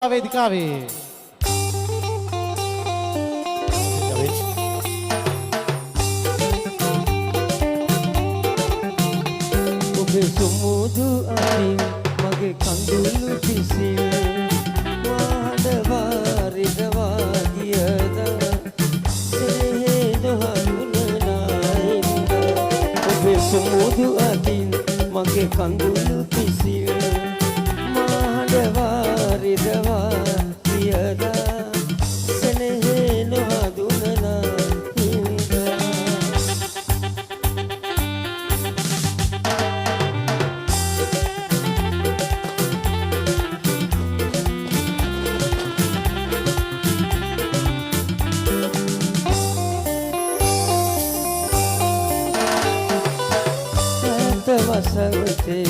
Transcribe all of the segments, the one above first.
වේදිකාවේ ඔබේ සුමුදු අතින් මගේ කඳුළු පිසිල් මාඩවා රිදවා ගියද සෙනෙහේ නොහඳුනනයින්ද ඔබේ සුමුදු අතින් මගේ කඳුළු පිසිල් මාඩවා රිදවා ගියද සෙනෙහේ නොහඳුනනයින්ද වසවතේ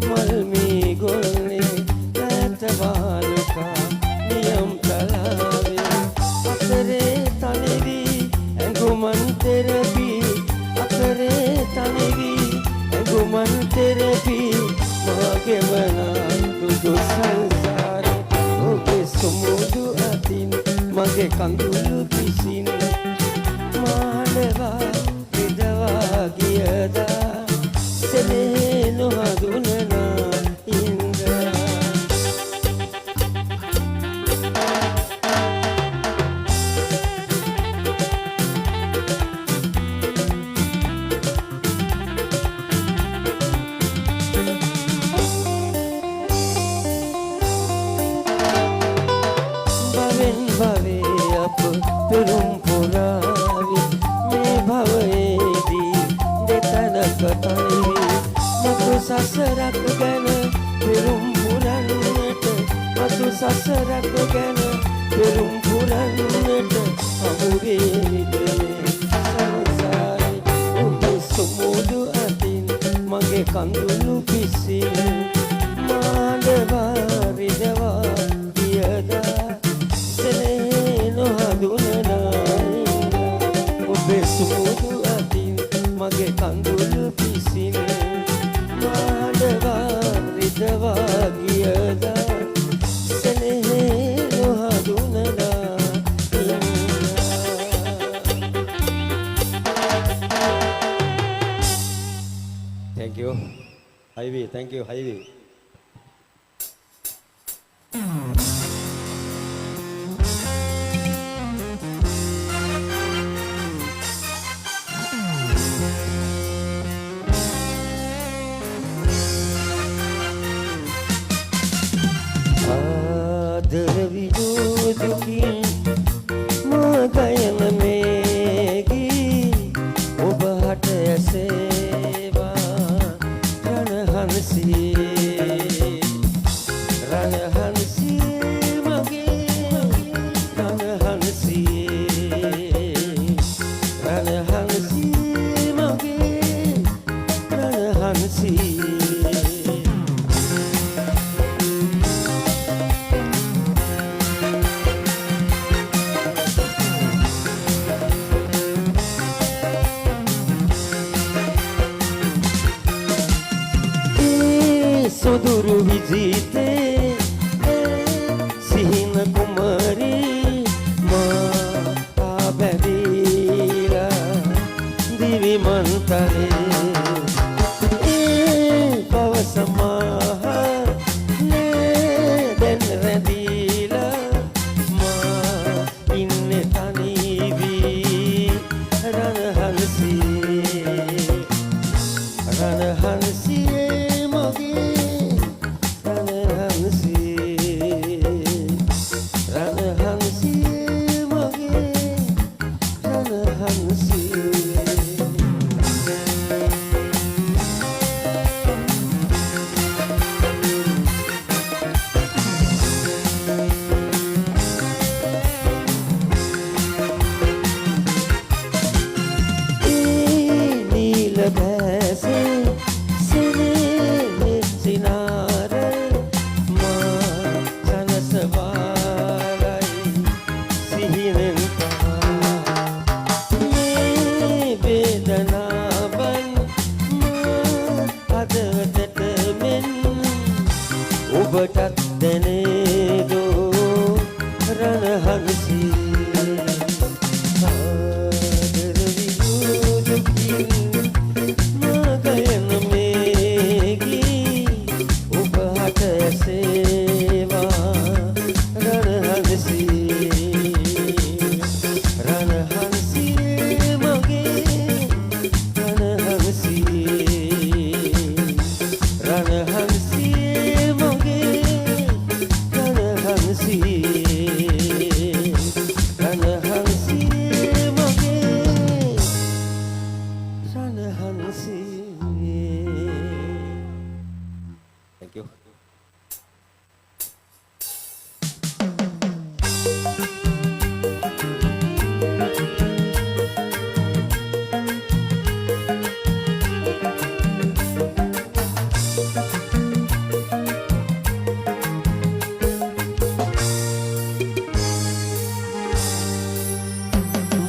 මල්මී ගොල්නේ ඈත බාලුකා නියම් තලාවේ අතරේ තනිවි ඇඟුමන් තෙරපි අතරේ තනිවි ඇඟුමන් තෙරපි මාගෙවනා දුදු සංසාරේ ඔබේ සුමුදු අතින් මගේ කඳුළු පිසින් මාඩවා විදවා ගියදා සෙනෙහේ නොහඳුනනා ඉන්දා භවෙන් භවේ අප පෙරුම් පුරාවි මේ භවයේදී දෙතනක තනිවි මතු සසරක් ගැන පෙරුම් පුරන්නට මතු සසරක් ගැන පෙරුම් පුරන්නට අමුවේවිදේ සංසාරේ ඔබේ සුමුදු අතින් මගේ කඳුළු පිසින් මාඩවා රිදවා ගියදා සෙනෙහේ නොහඳුනනයින්ද ඔබේ සුමුදු අතින් මගේ කඳුළු පිසින් මාඩවා රිදවා ගියදා සෙනෙහේ නොහඳුනනා Thank you. Highway, thank you, Highway. ආදර විදුදුකින් මාගයන මේගී ඔබ හට ඇසේවා රණහන්සියේ රණහන්සියේ මගේ රණහන්සියේ රණහන්සියේ මගේ රණහන්සියේ සොදුරු විජිතේ සිහින කුමරී මා ආබැදීලා දිවිමන්තරේ පවසමහ නේ දැන් රැඳීලා මා ඉන්නේ තනිවී රණහන්සියේ මගේ Thank you.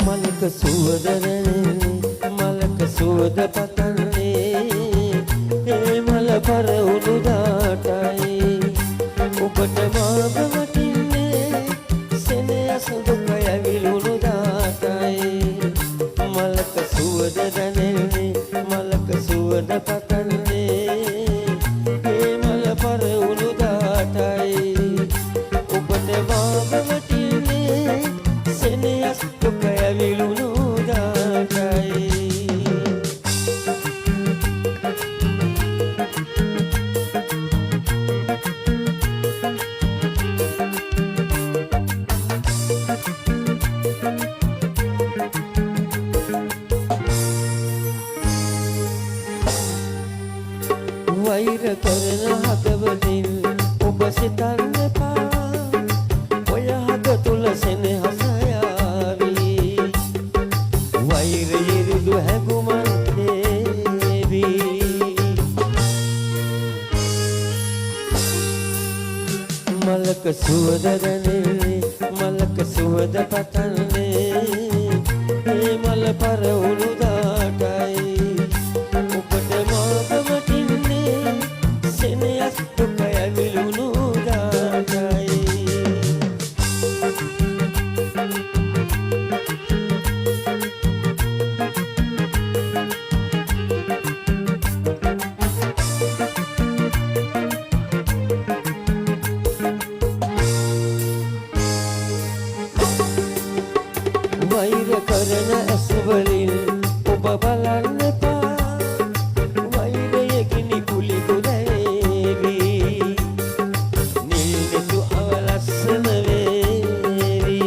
මලක සුවඳ රැඳෙන්නේ මලක සුවඳ පතන්නේ ඒ මල පරවුණු දාටයි ඔබට මාව වටින්නේ සෙනෙහස දුක ඇවිලුණු දාටයි මලක සුවඳ රැඳෙන්නේ මලක සුවඳ පතන්නේ ඒ මල පරවුණු දාටයි ඔබට මාව වටින්නේ සෙනෙහස් දුක ඇවිලුණු දාටයි වෛර කරන හදවතින් ඔබ සිතන්න එපා ඔය හද තුල සෙනෙහස යාවි වෛර යෙරුදු හැඟුමන් දේවි මලක සුවඳ දැනෙන්නේ මලක සුවඳ පතන්නේ ඒ මල පරවුණු දාටයි ඔබට මාව වටින්නේ සෙනෙහස් දුක ඇවිලුණු දාටයි වෛර කරන ඇස්වලින් ඔබ බලන්න එපා වෛරය ගිනි කුලි ගුදේවි නිල්නෙතු අවලස්සන වේවි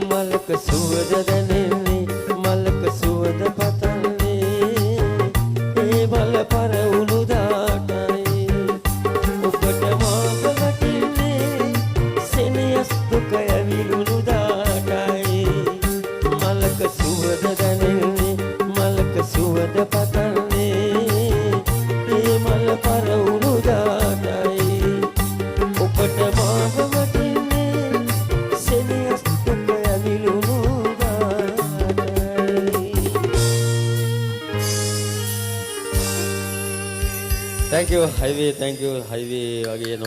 මලක සුවඳ දැනෙන්නේ මලක සුවඳ පතන්නේ ඒ මල පරවුණු දාටයි ඔබට මාව වටින්නේ සෙනෙහස් දුක ඇවිලුණු දාටයි මලක සුවඳ දැනෙන්නේ මලක සුවඳ පතන්නේ ඒ මල පරවුණු දාටයි ඔබට මාව වටින්නේ සෙනෙහස් දුක ඇවිලුණු දාටයි Thank you, Highway. Thank you, Highway. Again.